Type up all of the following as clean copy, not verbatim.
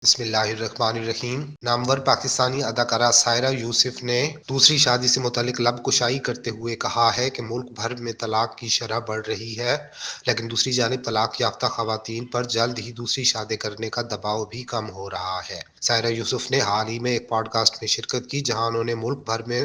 بسم اللہ الرحمن الرحیم۔ نامور پاکستانی اداکارہ سائرہ یوسف نے دوسری شادی سے متعلق لب کشائی کرتے ہوئے کہا ہے کہ ملک بھر میں طلاق کی شرح بڑھ رہی ہے، لیکن دوسری جانب طلاق یافتہ خواتین پر جلد ہی دوسری شادی کرنے کا دباؤ بھی کم ہو رہا ہے۔ سائرہ یوسف نے حال ہی میں ایک پوڈ کاسٹ میں شرکت کی، جہاں انہوں نے ملک بھر میں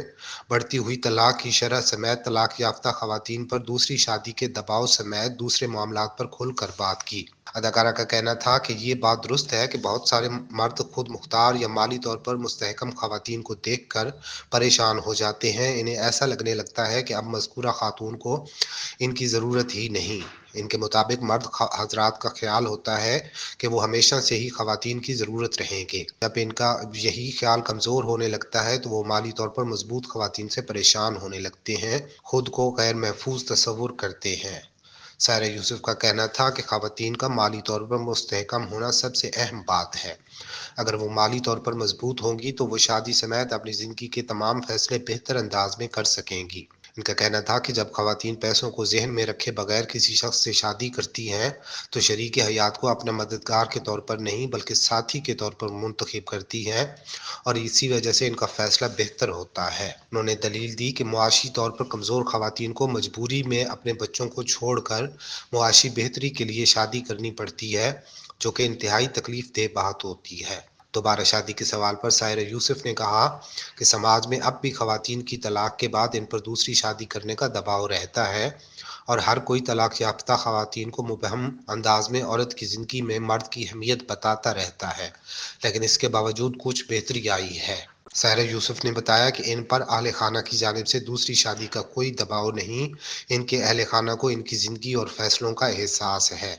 بڑھتی ہوئی طلاق کی شرح سمیت طلاق یافتہ خواتین پر دوسری شادی کے دباؤ سمیت دوسرے معاملات پر کھل کر بات کی۔ اداکارہ کا کہنا تھا کہ یہ بات درست ہے کہ بہت سارے مرد خود مختار یا مالی طور پر مستحکم خواتین کو دیکھ کر پریشان ہو جاتے ہیں۔ انہیں ایسا لگنے لگتا ہے کہ اب مذکورہ خاتون کو ان کی ضرورت ہی نہیں۔ ان کے مطابق مرد حضرات کا خیال ہوتا ہے کہ وہ ہمیشہ سے ہی خواتین کی ضرورت رہیں گے۔ جب ان کا یہی خیال کمزور ہونے لگتا ہے تو وہ مالی طور پر مضبوط خواتین سے پریشان ہونے لگتے ہیں، خود کو غیر محفوظ تصور کرتے ہیں۔ سائرہ یوسف کا کہنا تھا کہ خواتین کا مالی طور پر مستحکم ہونا سب سے اہم بات ہے۔ اگر وہ مالی طور پر مضبوط ہوں گی تو وہ شادی سمیت اپنی زندگی کے تمام فیصلے بہتر انداز میں کر سکیں گی۔ ان کا کہنا تھا کہ جب خواتین پیسوں کو ذہن میں رکھے بغیر کسی شخص سے شادی کرتی ہیں تو شریک حیات کو اپنا مددگار کے طور پر نہیں بلکہ ساتھی کے طور پر منتخب کرتی ہیں، اور اسی وجہ سے ان کا فیصلہ بہتر ہوتا ہے۔ انہوں نے دلیل دی کہ معاشی طور پر کمزور خواتین کو مجبوری میں اپنے بچوں کو چھوڑ کر معاشی بہتری کے لیے شادی کرنی پڑتی ہے، جو کہ انتہائی تکلیف دہ بات ہوتی ہے۔ دوبارہ شادی کے سوال پر سائرہ یوسف نے کہا کہ سماج میں اب بھی خواتین کی طلاق کے بعد ان پر دوسری شادی کرنے کا دباؤ رہتا ہے، اور ہر کوئی طلاق یافتہ خواتین کو مبہم انداز میں عورت کی زندگی میں مرد کی اہمیت بتاتا رہتا ہے، لیکن اس کے باوجود کچھ بہتری آئی ہے۔ سائرہ یوسف نے بتایا کہ ان پر اہل خانہ کی جانب سے دوسری شادی کا کوئی دباؤ نہیں، ان کے اہل خانہ کو ان کی زندگی اور فیصلوں کا احساس ہے۔